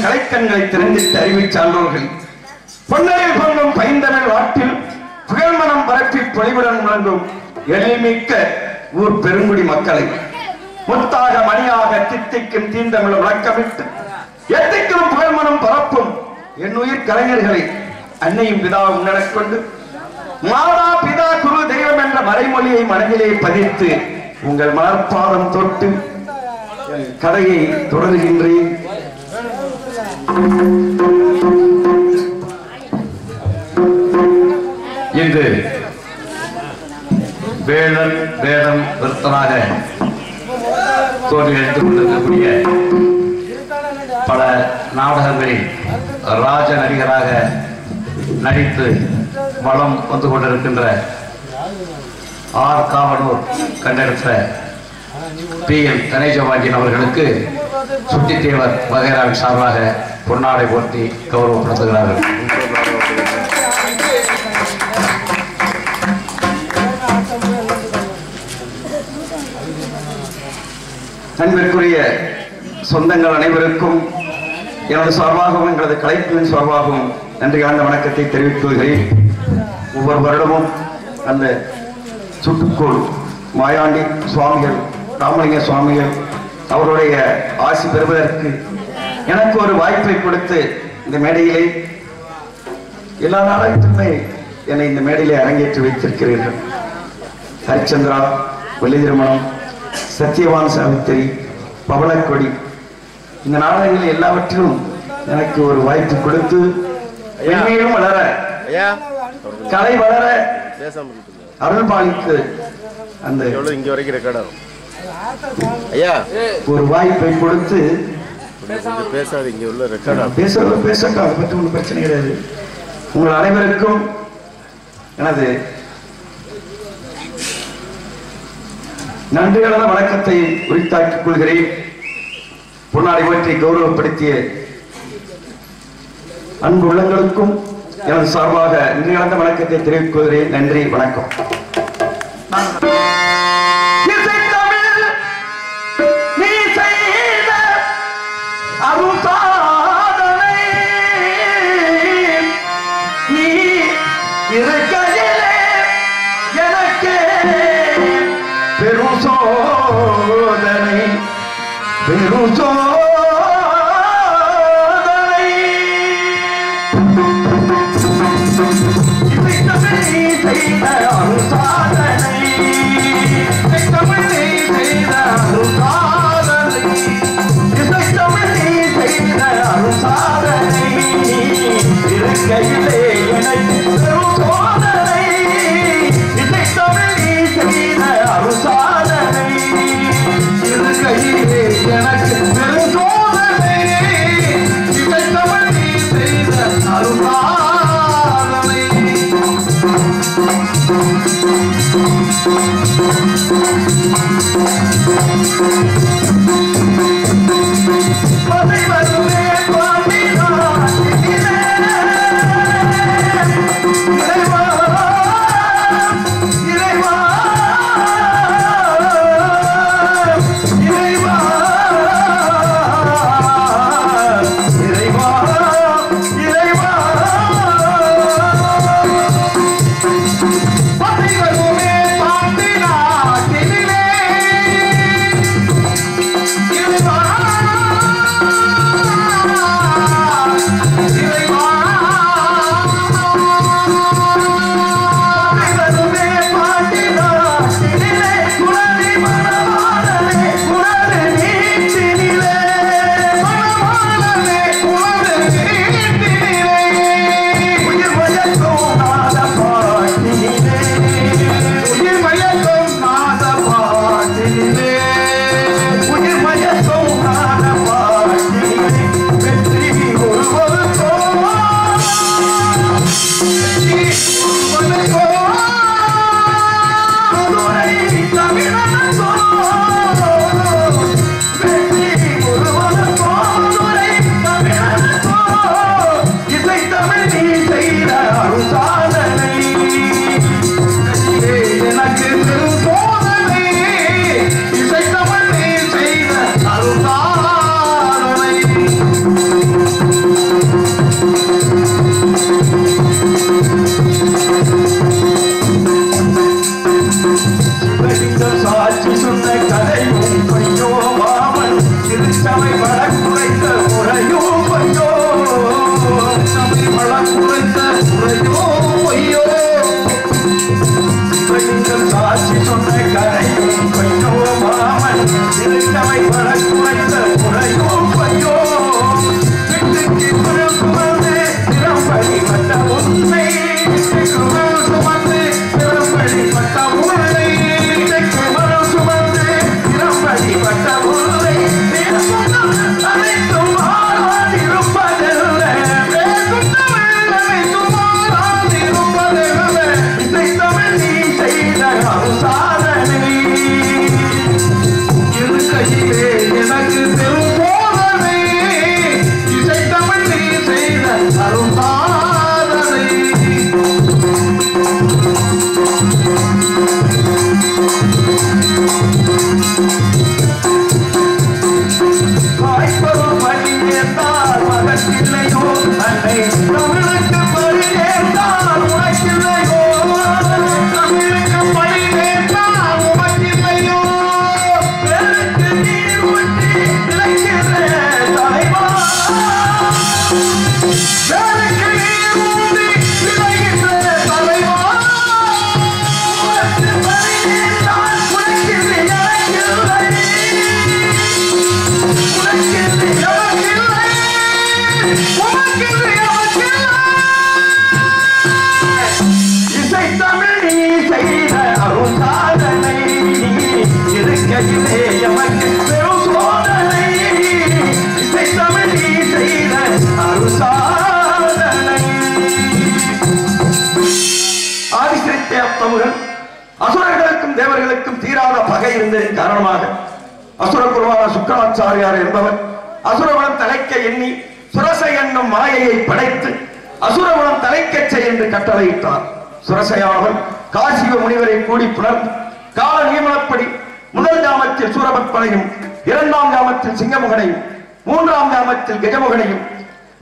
கலைக்கண்களை திறந்திட்டு அறிவை சான்றோர்கள் பொன்னையில் பொங்கும் பைந்தமிழ் நாட்டில் புகழ்மனம் பரப்பி பொலிவுடன் முழங்கும் எழில்மிக்க ஊர் பெருங்குடி மக்களை முத்தாக மணியாக தித்திக்கும் தீந்தமிழ் விளக்கமிட்டு எத்திக்கும் புகழ்மனம் பரப்பும் என்னுயிர் கலைஞர்களை அன்னையும் பிதாவும் நடக்கொண்டு மாதா பிதா குரு தெய்வம் என்ற மறைமொழியை மனதிலே பதித்து உங்கள் மலர்பாதம் தொட்டு கதையை தொடர்கின்றேன். இன்று வேளன் வேடம் விருத்தனாக தோல்வியளித்துக் கொண்டிருக்கக்கூடிய பல நாடகங்களில் ராஜ நடிகராக நடித்து வளம் வந்து கொண்டிருக்கின்ற ஆர் காவனூர் கண்டெடுத்த PM கணேசபாண்டியன் அவர்களுக்கு சுட்டித்தேவர் வகைராவின் சார்பாக பொன்னாடை போர்த்தி கௌரவப்படுத்துகிறார்கள். அன்பிற்குரிய சொந்தங்கள் அனைவருக்கும் எனது சார்பாகவும் எங்களது கலைப்பின் சார்பாகவும் நன்றி கலந்த வணக்கத்தை தெரிவித்துக் கொள்கிறேன். ஒவ்வொரு வருடமும் அந்த சுட்டுக்கோள் மாயாண்டி சுவாமிகள் ராமலிங்க சுவாமிகள் அவருடைய ஆசி பெறுவதற்கு எனக்கு ஒரு வாய்ப்பை கொடுத்து இந்த மேடையிலே எல்லா நாளைக்குமே என்னை இந்த மேடையிலே அரங்கேற்றி வைத்திருக்கிறீர்கள். ஹரிச்சந்திரா, வெள்ளி திருமணம், சத்தியவான் சாவித்திரி, பவளக்கொடி, இந்த நாடகங்கள் எல்லாவற்றிலும் எனக்கு ஒரு வாய்ப்பு கொடுத்து என்மையிலும் வளர, கலை வளர அருள்பாலிக்கு அந்த இங்க வரைக்கும் ரெக்கார்ட் ஆகும். ஐயா ஒரு வாய்ப்பை கொடுத்து பேசாது, இங்க உள்ள ரெக்கார்ட் ஆகும். பேசட்டும், அதை பற்றி ஒன்றும் பிரச்சனை கிடையாது. உங்கள் அனைவருக்கும் எனது நன்றி கலந்த வணக்கத்தை உரித்தாக்கிக் கொள்கிறேன். பொன்னாடை பற்றி கௌரவப்படுத்திய அன்பு உள்ளங்களுக்கும் எனது சார்பாக நன்றி கலந்த வணக்கத்தை தெரிவித்துக் கொள்கிறேன். நன்றி, வணக்கம். வாழ்க்கையிலே எமக்கு பெரும் சோதனை இசை தமிழ் நீ செய்த அருசாதனை. ஆதிசக்தியாத்தவர்கள் அசுரர்களுக்கும் தேவர்களுக்கும் தீராத பகை இருந்ததின் காரணமாக அசுர குருவான சுக்கராச்சாரியார் என்பவர் அசுரகுலம் தலைக்க எண்ணி சுரசை என்னும் மாயையை படைத்து அசுரகுலம் தலைக்கச் செய் என்று கட்டளையிட்டார். சுரசையானவன் காசிவ முனிவரை கூடி புணர்ந்து கால நியமனப்படி முதல் ஜாமத்தில் சூரபத்மனையும், இரண்டாம் ஜாமத்தில் சிங்கமுகனையும், மூன்றாம் ஜாமத்தில் கஜமுகனையும்,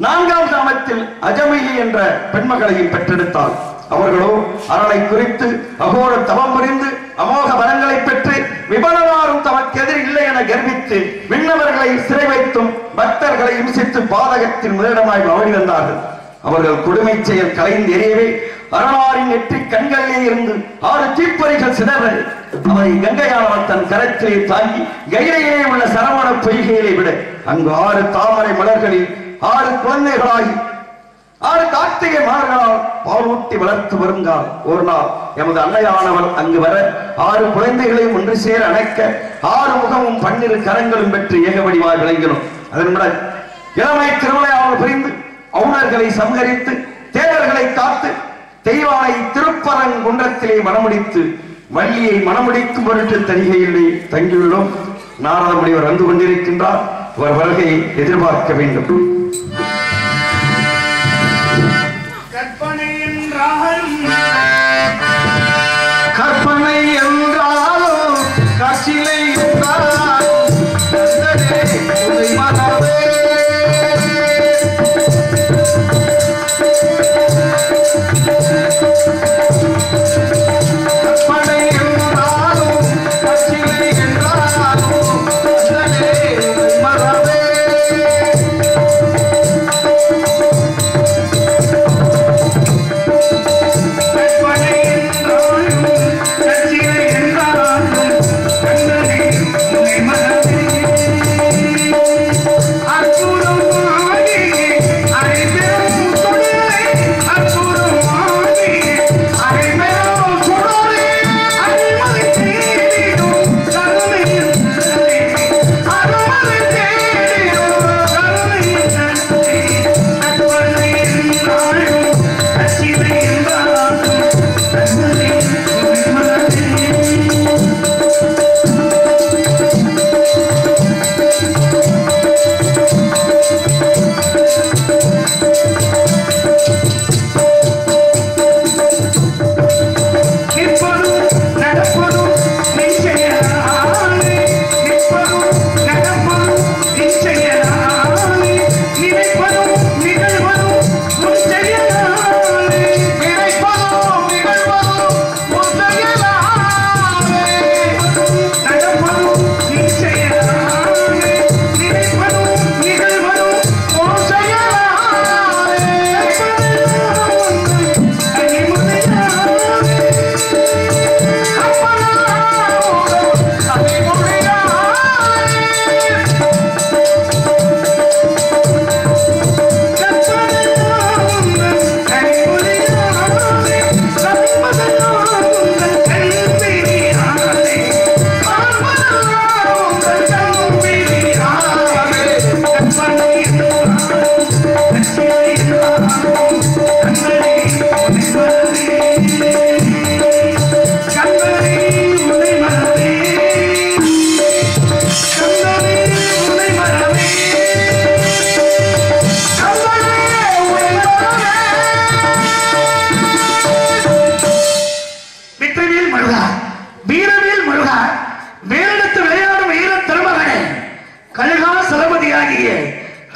நான்காம் ஜாமத்தில் அஜமிகி என்ற பெண்மகளையும் பெற்றெடுத்தார். அவர்களோ அரளை குறித்து அகோர தவம் புரிந்து அமோக வரங்களை பெற்று விபணவாரும் தமக்கு எதிர் இல்லை என கர்வித்து விண்ணவர்களை சிறை வைத்தும் பக்தர்களை இம்சித்து பாதகத்தின் முதலிடமாய் வழி வந்தார்கள். அவர்கள் கொடுமை செயல் கலைந்து எரியவே அரணாரின் நெற்றி கண்களிலே இருந்து 6 தீப்பொறிகள் சிதற அவரை கங்கையானவர் தன் கரத்திலே தாங்கி கையிலே உள்ள சரவண பொய்கையிலே விட அங்கு 6 தாமரை மலர்களில் 6 குழந்தைகளாகி 6 கார்த்திகை மார்களால் பாலூட்டி வளர்த்து வருங்கால் ஒரு நாள் எமது அன்னையானவர் அங்கு வர 6 குழந்தைகளையும் ஒன்று சேர அணைக்க 6 முகமும் 12 கரங்களும் பெற்று ஏக வடிவாய் விளங்கினோம். அதன்பட இளமை திருவிளையாடல் புரிந்து அவுணர்களை சம்ஹரித்து தேவர்களை காத்து தெய்வானை திருப்பரங்குன்றத்திலே மணமுடித்து வள்ளியை மணமுடிக்கும் பொருட்டு தனிகையிலே தங்கியுள்ளோம். நாரத முனிவர் வந்து கொண்டிருக்கின்றார். அவர் வருகையை எதிர்பார்க்க வேண்டும். கற்பனை என்றாலும் காட்சிலை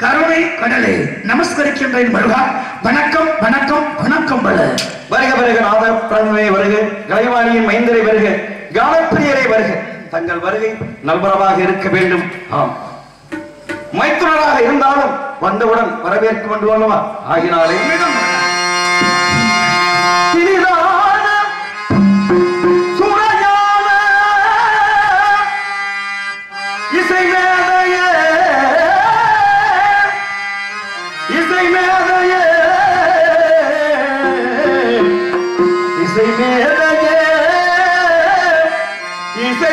கருணை கடலே நமஸ்கரிக்கின்றேன் மருகா. வணக்கம் வணக்கம் வணக்கம் பல. வருக வருக நாத பிரமே வருக, கலைவாணியின் மைந்தரை வருக, கானப்பிரியரை வருக. தங்கள் வருகை நல்வரவாக இருக்க வேண்டும். ஆம், மைத்துனராக இருந்தாலும் வந்தவுடன் வரவேற்க வேண்டும் அல்லவா? ஆகினாலே இசை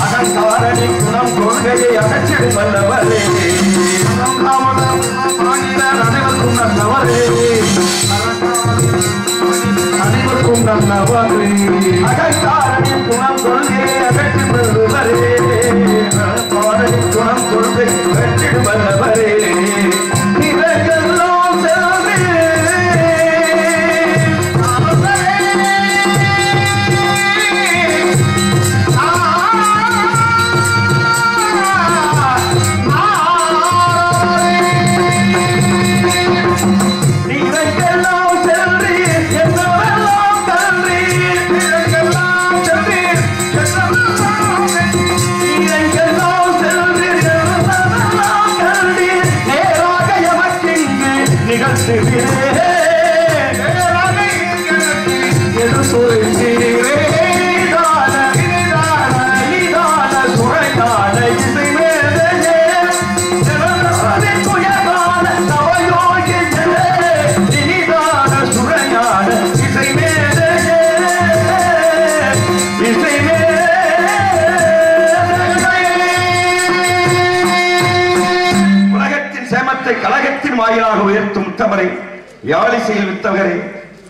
அகங்காரணி குணம் கொள்கையை அகற்றிடும் வல்லவரே அனைவருக்கும் நல்லவரே அனைவருக்கும் நல்லவரே அகங்காரணி குணம் கொள்கையை அகற்றி வருவரே அகங்காரணி குணம் கொள்கை அகற்றிடும் வல்லவரே இவையெல்லாம் செல்வே கலகத்தின் வாயிலாக உயர்த்தும் உத்தமரை யாழிசையில் வித்தவரே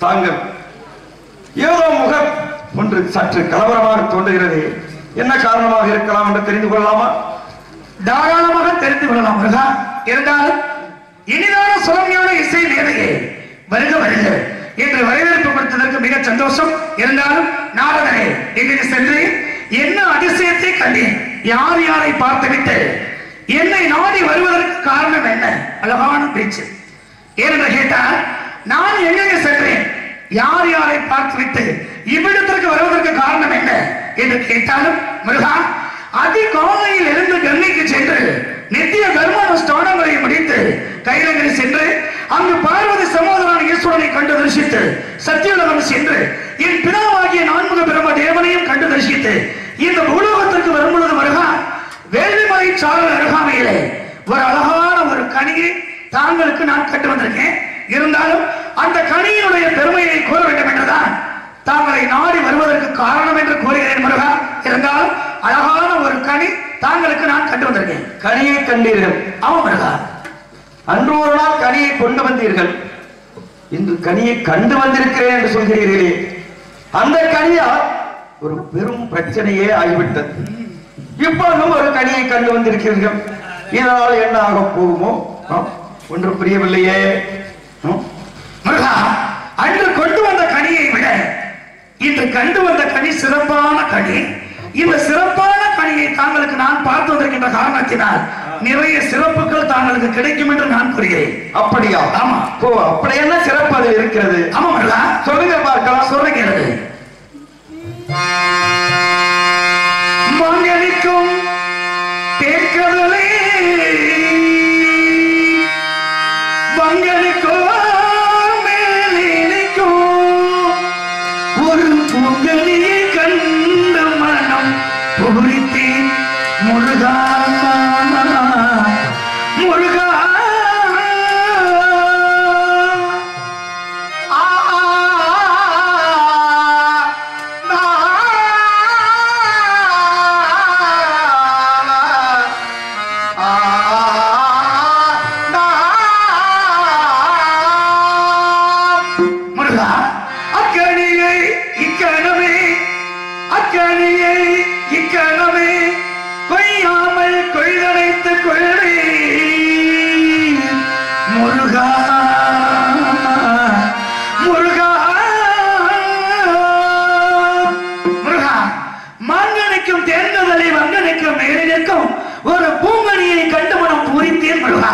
தாங்கள் ஏதோ முகம் ஒன்று சற்று கலவரமாக தோன்றுகிறது. என்ன காரணமாக இருக்கலாம் என்று தெரிந்து கொள்ளலாமா? தாராளமாக தெரிந்து கொள்ளலாம். இருந்தாலும் இனிதான சுரமையான இசை மேதையே வருக வருக என்று வரவேற்பு கொடுத்ததற்கு மிக சந்தோஷம். இருந்தாலும் நாரதனே இங்கே சென்று என்ன அதிசயத்தை கண்டேன், யார் யாரை பார்த்துவிட்டு என்னை நாடி வருவதற்கு காரணம் என்ன? அழகான பேச்சு. ஏனென்று கேட்டால் நான் எங்கே சென்றேன், யார் யாரை பார்த்துவிட்டு இவ்விடத்திற்கு வருவதற்கு காரணம் என்ன என்று கேட்டாலும் முருகா, அதிகாலையில் இருந்து கங்கைக்கு சென்று நித்திய கர்மானுஷ்டானங்களை முடித்து கைலங்கரை சென்று அங்கு பார்வதி சமோதரான ஈஸ்வரனை கண்டு தரிசித்து சத்தியுலகம் சென்று என் பிதாவாகிய நான்முக பிரம்ம தேவனையும் கண்டு தரிசித்து இந்த பூலோகத்திற்கு வரும்பொழுது முருகா, வேள்விமலை சாரல் அருகாமையிலே ஒரு அழகான ஒரு கனியை தாங்களுக்கு நான் கண்டு வந்திருக்கேன். இருந்தாலும் அந்த கனியினுடைய பெருமையை கூற வேண்டும் என்றுதான் தாங்களை நாடி வருவதற்கு காரணம் என்று கூறுகிறேன் முருகா. இருந்தாலும் அழகான ஒரு கனி தாங்களுக்கு நான் கண்டு வந்திருக்கேன். கனியை கண்டீர்கள்? ஆமா முருகா. அன்று ஒரு நாள் கனியை கொண்டு வந்தீர்கள், இன்று கனியை கண்டு வந்திருக்கிறேன் என்று சொல்கிறீர்களே, அந்த கனியால் ஒரு பெரும் பிரச்சனையே ஆகிவிட்டது. இப்பொழுதும் ஒரு கனியை கண்டு வந்திருக்கிறீர்கள், இதனால் என்ன ஆக போகுமோ ஒன்று புரியவில்லையே. முருகா, அன்று கொண்டு வந்த கனியை விட இன்று கண்டு வந்த கனி சிறப்பான கனி. இந்த சிறப்பான கனியை தாங்களுக்கு நான் பார்த்து வந்திருக்கின்ற காரணத்தினால் நிறைய சிறப்புகள் தாங்களுக்கு கிடைக்கும் என்று நான் கூறுகிறேன். அப்படியா? ஆமா. ஓ, அப்படி என்ன சிறப்பு அதில் இருக்கிறது? ஆமா முருகா, சொல்லுங்க பார்க்கலாம். சொல்லுகிறது. மங்கலிக்கும் தேக்கடலே மங்கலிக்கோ மேலிக்கும் ஒரு பூங்கலியை கண்ட மனம் பூரித்தேன் முருகா முருகா. ஒரு பூங்கனியை கண்டு மனம் பூரித்தேன் முருகா.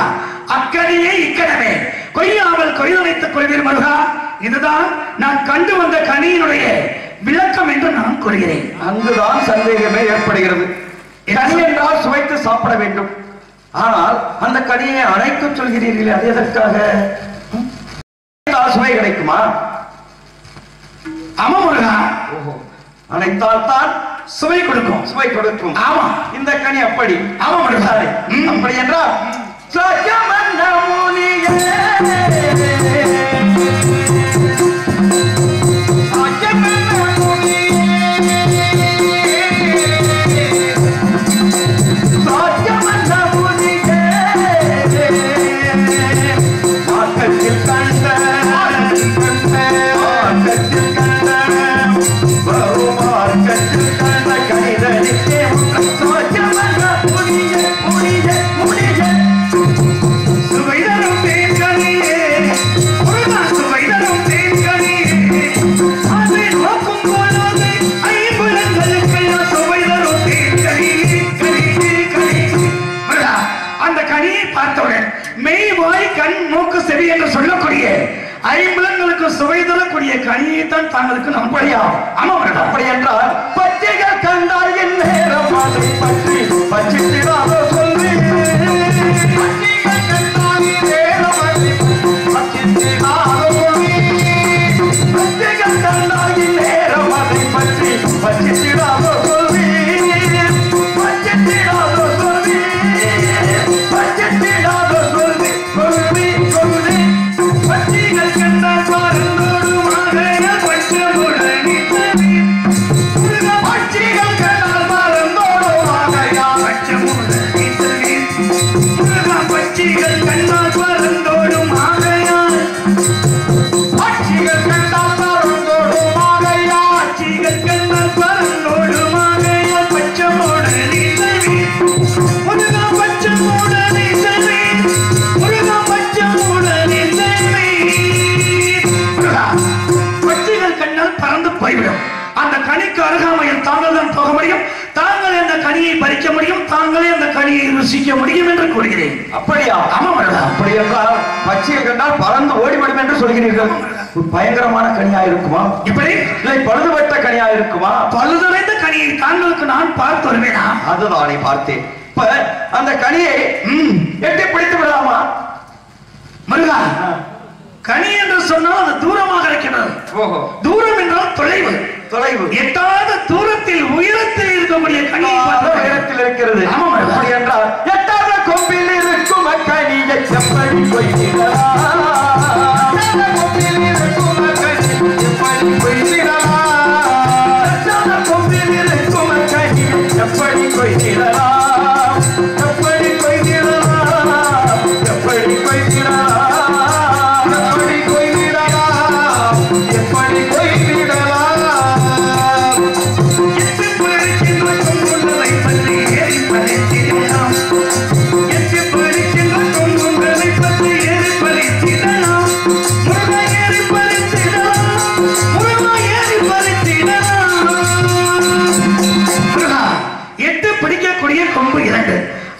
அக்கனியை இக்கணமே கொய்யாமல் கொய்தனைத்துக் கொள்வீர் முருகா. இதுதான் நான் கண்டு வந்த கனியினுடைய விளக்கம் என்று நான் கூறுகிறேன். அங்குதான் சந்தேகமே ஏற்படுகிறது. கனி என்றால் சுவைத்து சாப்பிட வேண்டும், ஆனால் அந்த கனியை அணைக்க சொல்கிறீர்களே, அது எதற்காக? சுவை கிடைக்குமா? ஆமா முருகா. அனைத்தால் தான் சுவை கொடுக்கும். சுவை கொடுக்கும். ஆமா, இந்த கனி அப்படி. ஆமா முருகா. அப்படி என்றால் ஐம்பலங்களுக்கு சுவை தரக்கூடிய கனியை தான் தாங்களுக்கு நம்படியா? ஆமா, அப்படி என்றால் பச்சைகள் கண்டால் என் நேரம் அதை பற்றி பச்சித்திடாத சொல்லி பச்சைகள் கண்டால் நேரம் அதை பச்சித்திடாத சொல்லி பச்சைகள் கண்டால் என் நேரம் அதை பற்றி பச்சித்திடாத சொல்லி பச்சித்திடாத சொல்லி பச்சித்திடாத சொல்லி சொல்லி சொல்லி பச்சிகள் கண்டால் பாருந்தோடு மகைய பச்சமுடனி பச்சிகள் கண்டால் பாருந்தோடு மகையா பச்சமுடனி பச்சிகள் கண்டால் பாருந்தோடு மகையா பச்சிகள் கண்டால் பாருந்தோடு மகையா பச்சிகள் கண்டால் பாருந்தோடு மகையா பச்சமுடனி முருகா பச்சமுடனி முருகா பச்சமுடனி பச்சைகள் கண்ணால் பறந்து போய்விடும். அந்த கனிக்கு அருகாமையில் தாங்கள் தான் போக முடியும், தாங்கள் அந்த கனியை பறிக்க முடியும், தாங்களே அந்த கனியை ருசிக்க முடியும் என்று கூறுகிறேன். அப்படியா? ஆமா, அப்படி என்றால் பச்சையை கண்டால் பறந்து ஓடிவிடும் என்று சொல்கிறீர்கள். பயங்கரமான கனியா இருக்குமா? இப்படி இல்லை பழுதுபட்ட கனியா இருக்குமா? பழுதடைந்த கனியை தாங்களுக்கு நான் பார்த்து வருவேனா? அதுதானே பார்த்தேன். இப்ப அந்த கனியை எட்டி பிடித்து விடலாமா? முருகா, கனி என்று சொன்னால் அது தூரமாக இருக்கிறது. தூரம் என்றால் தொலைவு. தொலைவு எட்டாத தூரத்தில் உயரத்தில் இருக்கக்கூடிய கனியை உயரத்தில் இருக்கிறது. அப்படி என்றால் எட்டாத கொம்பில் இருக்கும் கனியை எப்படி கொய்திடலாம்? கொம்பில் இருக்கும் கனியை எப்படி கொய்திடலாம்? எட்டாத கொம்பில் இருக்கும் கனியை எப்படி கொய்திடலாம்? எப்படி கொய்திடலாம்? எப்படி கொய்திடலாம்?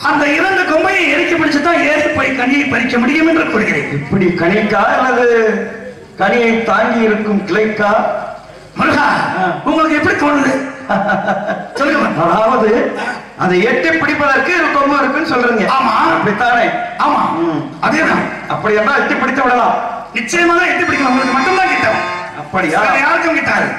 அந்த இரண்டு கொம்பையை எரிக்க பிடிச்சுதான் ஏறி போய் கனியை பறிக்க முடியும் என்று கூறுகிறேன். இப்படி கனிக்கா அல்லது கனியை தாங்கி இருக்கும் கிளைக்கா? முருகா, உங்களுக்கு எப்படி தோணுது சொல்லுங்க. அதாவது அதை எட்டி பிடிப்பதற்கு கொம்பு இருக்குன்னு சொல்றீங்க. ஆமா, அப்படித்தானே? ஆமா, அதேதான். அப்படி என்றால் எட்டி பிடித்து விடலாம். நிச்சயமாக எட்டி பிடிக்கலாம். உங்களுக்கு மட்டும்தான் கிட்டும். அப்படியா? யாருக்கும் கிட்டாது.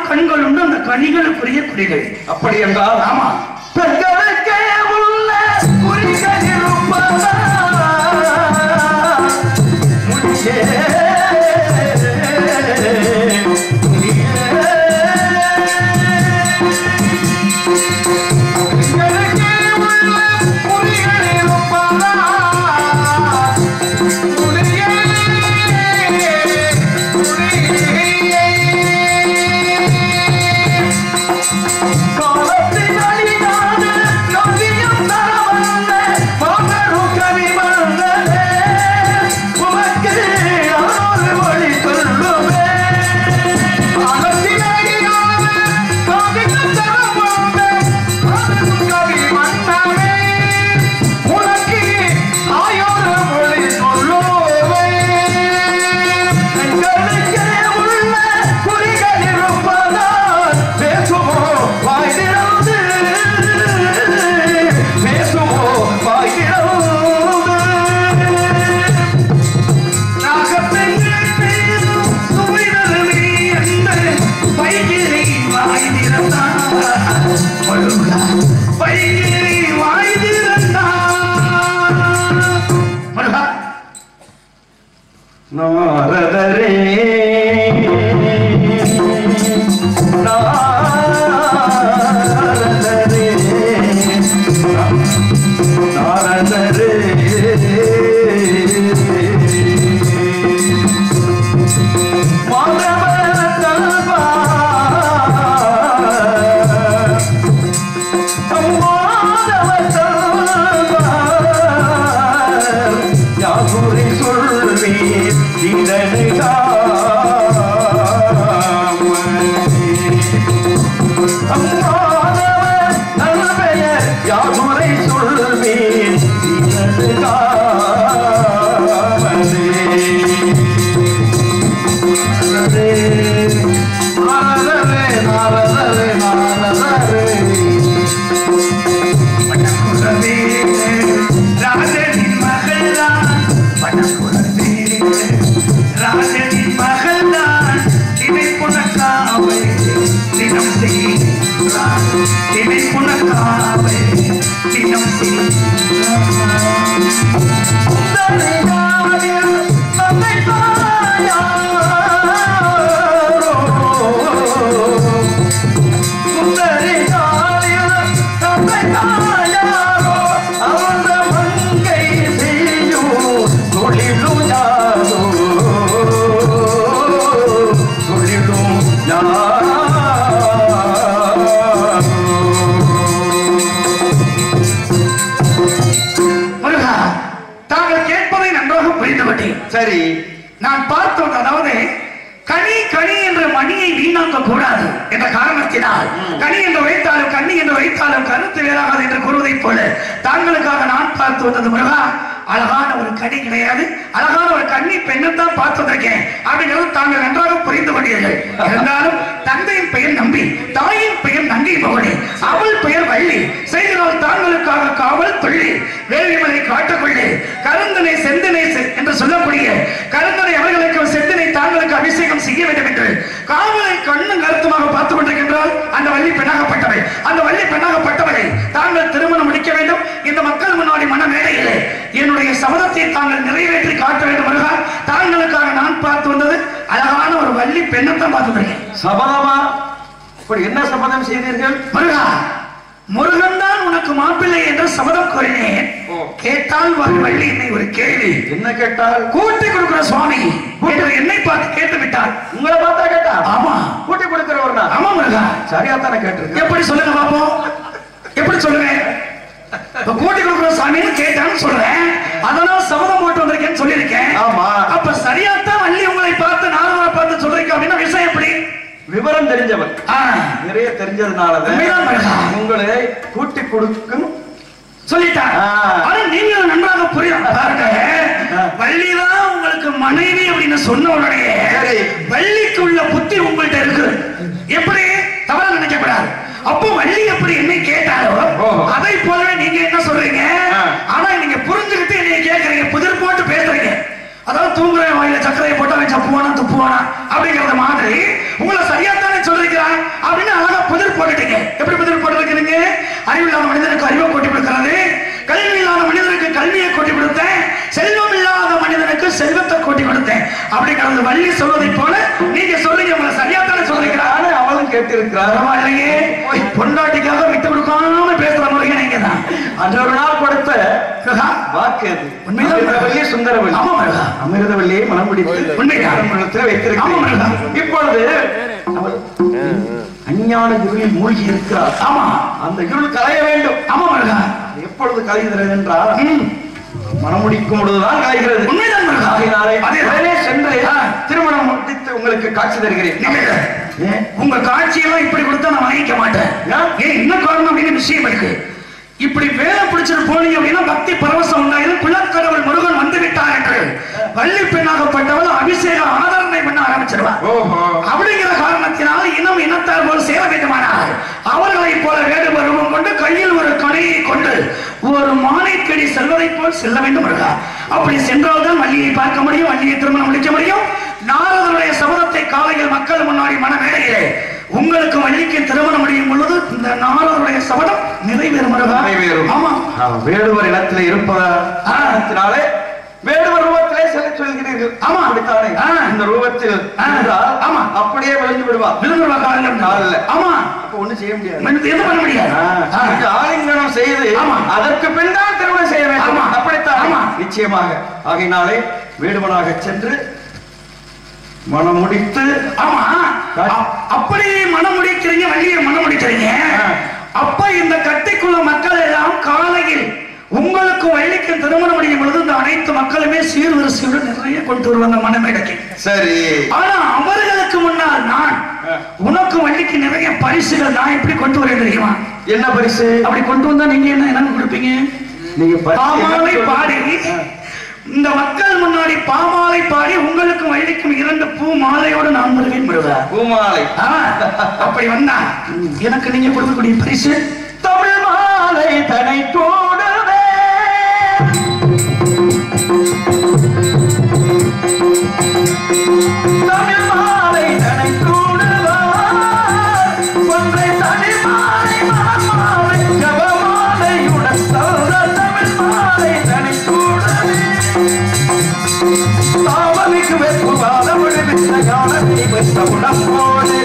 கண்கள் உண்டு, அந்த கனிகளுக்குரிய குறிகள். அப்படி என்றால் ஆமா, பெண்களுக்கே உள்ள குறிகள் இருப்பதா முடியே காலத்தின் அடிநாடு நாரதரே நாரதரே நாரதரே சரி, நான் பார்த்தோம். அதாவது கனி கனி என்ற மணியை வீணாக்க கூடாது என்ற காரணத்தினால் கனி என்று வைத்தாலும் கண்ணி என்று வைத்தாலும் கருத்து வேறாகாது என்று கூறுவதைப் போல தாங்களுக்காக நான் பார்த்து வந்தது முருகா அழகான ஒரு கனி கிடையாது, அழகான ஒரு கன்னி பெண்ணைத்தான் பார்த்து வந்திருக்கேன் அப்படிங்கிறது தாங்கள் நன்றாக புரிந்து கொண்டீர்கள். இருந்தாலும் தந்தையின் பெயர் நம்பி, தாயின் பெயர் நங்கை மகனே, அவள் பெயர் வள்ளி. செய்கிறால் தாங்களுக்காக காவல் துள்ளி வேலிமலை காட்டுக்கொள்ளே கருந்தனை செந்தனை என்று சொல்லக்கூடிய கருந்தனை அவர்களுக்கு செந்தனை தாங்களுக்கு அபிஷேகம் செய்ய வேண்டும் என்று காவலை கண்ணும் கருத்துமாக பார்த்துக் கொண்டிருக்கின்றால் அந்த வள்ளி பெண்ணாகப்பட்டவை. அந்த வள்ளி பெண்ணாகப்பட்டவளை தாங்கள் திருமணம் முடிக்க வேண்டும். இந்த மக்கள் முன்னாடி மன மேடையிலே என்னுடைய சபதத்தை தாங்கள் நிறைவேற்றி காட்ட வேண்டும். தாங்களுக்காக நான் பார்த்து வந்தது அழகான ஒரு வள்ளி பெண்ணைத்தான் பார்த்துருக்கேன். சபதமா? என்ன சபதம் செய்தீர்கள்? முருகா, முருகன் தான் உனக்கு மாப்பிள்ளை என்று சபதம் கூறினேன். கேட்டால் வள்ளி என்னை ஒரு கேள்வி. என்ன கேட்டால்? கூட்டி கொடுக்கிற சுவாமி என்னை பார்த்து கேட்டு விட்டார். உங்களை பார்த்தா கேட்டா? ஆமா. கூட்டி கொடுக்கிறவர் தான். ஆமா முருகா. சரியா தானே கேட்டிருக்கேன். எப்படி சொல்லுங்க பாப்போம், எப்படி சொல்லுங்க? கூட்டி கொடுக்கிற சாமின்னு கேட்டான்னு சொல்றேன், அதனால சபதம் போட்டு வந்திருக்கேன்னு சொல்லியிருக்கேன். ஆமா. அப்ப சரியாத்தான் வள்ளி உங்களை பார்த்து நாரதரை பார்த்து சொல்றீங்க அப்படின்னா விஷயம் எப்படி? விவரம் தெரிஞ்சவர், நிறைய தெரிஞ்சதுனால உங்களை கூட்டி கொடுக்கும் சொல்லிட்டாங்க. நீங்க நன்றாக புரியும். வள்ளிதான் உங்களுக்கு மனைவி அப்படின்னு சொன்ன உடனே வள்ளிக்கு உள்ள புத்தி உங்கள்கிட்ட இருக்கு. எப்படி தவறா நினைக்க கூடாது. அப்போ வள்ளி எப்படி என்னை கேட்டாரோ அதை போலவே நீங்க என்ன சொல்றீங்க, ஆனா நீங்க புரிஞ்சுக்கிட்டு என்னைய கேட்கறீங்க, புதிர் போட்டு பேசுறீங்க. அதாவது தூங்குற வாயில சக்கரையை போட்டு அவன் சப்புவானா துப்புவானா அப்படிங்கறத மாதிரி உங்களை சரியாத்தானே சொல்லிருக்கிறான் அப்படின்னு அழகா புதிர் போட்டுட்டீங்க. எப்படி புதிர் போட்டுருக்கீங்க? அறிவில்லாத மனிதனுக்கு அறிவை கொட்டி கொடுக்கிறது, கல்வி இல்லாத மனிதனுக்கு கல்வியை கொட்டி கொடுத்தேன், செல்வம் இல்லாத மனிதனுக்கு செல்வத்தை கொட்டி கொடுத்தேன் அப்படிங்கிறது வள்ளி சொல்வதை போல நீங்க சொல்றீங்க. உங்களை சரியாத்தானே சொல்லிருக்கிறான்னு அவளும் கேட்டிருக்கிறார். இல்லையே பொண்டாட்டிக்காக விட்டு கொடுக்காம பேசுற முறைங்க நீங்க தான். அன்றொரு நாள் கொடுத்த வாக்கு அது. உண்மையிலே சுந்தரவள்ளி. ஆமா மருகா. அமிர்தவள்ளியை மனம் பிடித்து உண்மையில் வைத்திருக்கிறார். இப்பொழுது அஞ்ஞான இருளில் மூழ்கி இருக்கிறார். ஆமா, அந்த இருள் களைய வேண்டும். ஆமா மருகா. எப்பொழுது கலைகிறது என்றால் மனம் முடிக்கும் பொழுதுதான் கலைகிறது. உண்மைதான் மருகா. அதனாலே சென்று திருமணம் முடித்து உங்களுக்கு காட்சி தருகிறேன். உங்க காட்சியெல்லாம் இப்படி கொடுத்தா நான் வாங்கிக்க மாட்டேன். ஏன் என்ன காரணம் அப்படின்னு விஷயம் இருக்கு. இப்படி வேலை பிடிச்சிட்டு போனீங்க அப்படின்னா பக்தி பரவசம் உண்டாயிரும். குலக்கடவுள் முருகன் வந்து விட்டார் என்று வள்ளி பெண்ணாகப்பட்டவள் அபிஷேக ஆதரணை பண்ண ஆரம்பிச்சிருவார். அப்படிங்கிற காரணத்தினால் இனம் இனத்தார் போல் சேர வேண்டுமானார் அவர்களை போல வேடுவர் ரூபம் கொண்டு கையில் ஒரு கணையை கொண்டு ஒரு மானைக்கடி செல்வதை போல் செல்ல வேண்டும். அப்படி சென்றால்தான் வள்ளியை பார்க்க முடியும், வள்ளியை திருமணம் முடிக்க முடியும். நாரதனுடைய சபதத்தை காலையில் மக்கள் முன்னாடி மனமேடையிலே உங்களுக்கு வள்ளிக்கு திருமணம் முடியும் பொழுது இந்த நாரதனுடைய சபதம் நிறைவேறும். ஆமா, வேடுவர் இடத்திலே இருப்பதனாலே வேடுவர் ரூபத்திலே சொல்கிறீர்கள். ஆமா. அப்படித்தானே? இந்த ரூபத்தில் இருந்தால் ஆமா அப்படியே விழுந்து விடுவார். விழுந்துருவா காலில். ஆமா. அப்ப ஒண்ணும் செய்ய முடியாது. எது பண்ண முடியாது. ஆலிங்கனம் செய்து அதற்கு பின் தான் திருமணம் செய்ய வேண்டும். அப்படித்தான் நிச்சயமாக. ஆகையினாலே வேடுவனாக சென்று மனம் முடித்து. ஆமா அப்படி மனம் முடிக்கிறீங்க, வள்ளியை மனம் முடிக்கிறீங்க. அப்ப இந்த கட்டிக்குள்ள மக்கள் எல்லாம் காலையில் உங்களுக்கு வள்ளிக்கு திருமணம் முடியும் பொழுது இந்த அனைத்து மக்களுமே சீர்வரிசையுடன் நிறைய கொண்டு வருவாங்க மனமேடைக்கு. சரி. ஆனா அவர்களுக்கு முன்னால் நான் உனக்கு வள்ளிக்கு நிறைய பரிசுகள் நான் எப்படி கொண்டு வரேன் தெரியுமா? என்ன பரிசு? அப்படி கொண்டு வந்தா நீங்க என்ன கொடுப்பீங்க? நீங்க பாமாலை பாடி இந்த மக்கள் முன்னாடி பாமாலை பாடி உங்களுக்கு வள்ளிக்கும் 2 பூ மாலையோடு நான் வருவேன். பூமாலை அப்படி வந்தா எனக்கு நீங்க கொடுக்கக்கூடிய பரிசு தமிழ் மாலை தனை தோடுவே. தமிழ் மாலை தனை தோடுவார் ஒன்றை தனி மாலை மாலை ஜபமாலையுடன் தந்த தமிழ் மாலை தனை தோடுவே. தாவலிக்கு வெப்பு வாழமொழி வித்த ஞானத்தை வெத்த உடம்போடு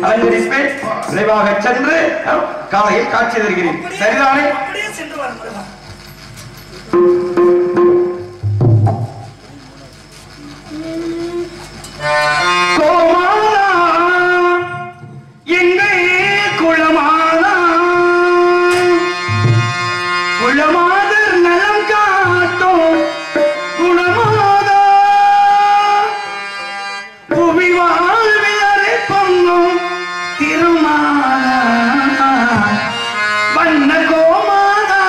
அலங்கரிப்பேன். விரைவாக சென்று காலையில் காட்சி தருகிறேன். சரிதானே? கோமாதா எங்கே குளமாதா குளமாதர் நலம் காட்டும் குணமாதா புவி வாழ்வியரை பொங்கும் திருமாலா வண்ண கோமாதா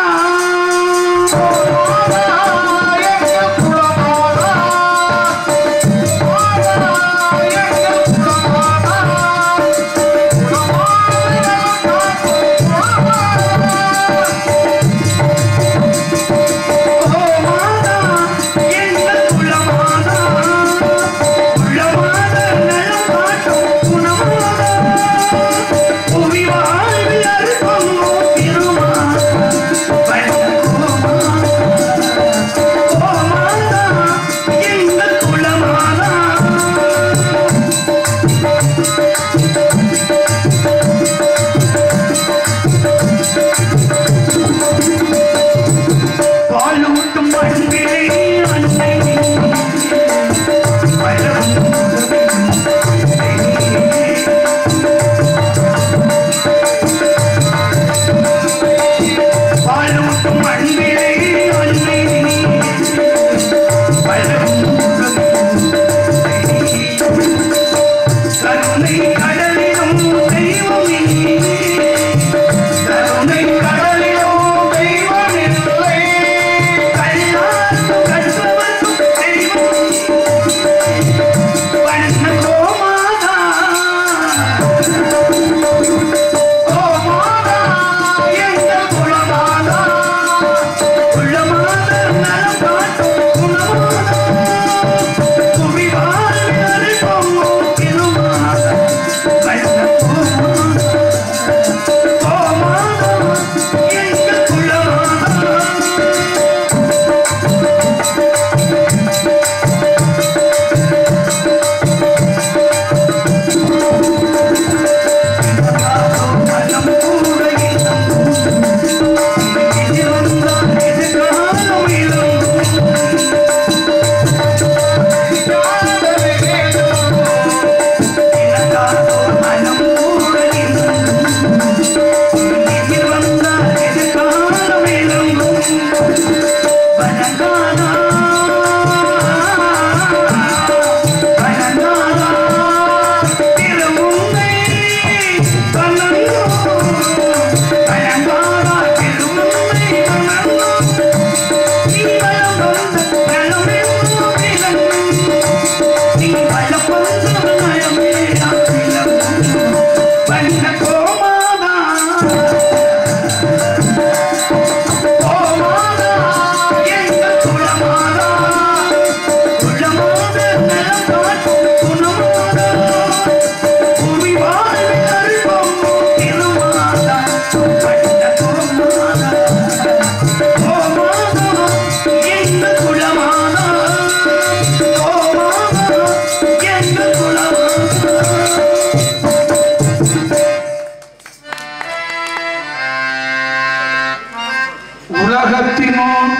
உலகத்தினும்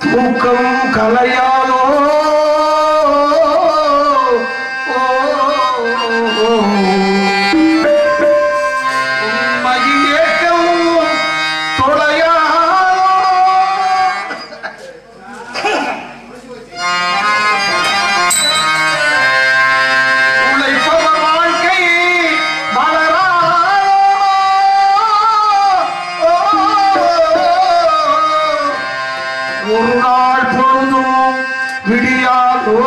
தூக்கம் கலையாதோ ஒரு நாள் பொழுதும் விடியாதோ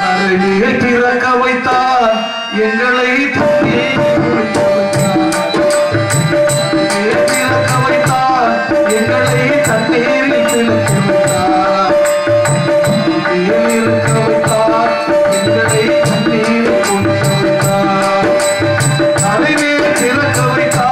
அருகில் பிறக்க வைத்தார் எங்களை பிறக்க வைத்தார் எங்களை தண்ணீரில் பிறக்க வைத்தார் இருக்க வைத்தார் எங்களை தண்ணீரில் கொடுக்க வைத்தார் அறிவே பிறக்க வைத்தார்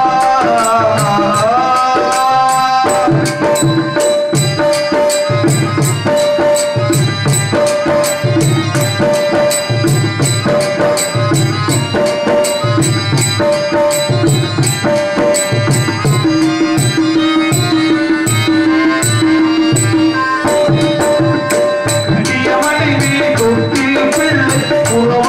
உறவு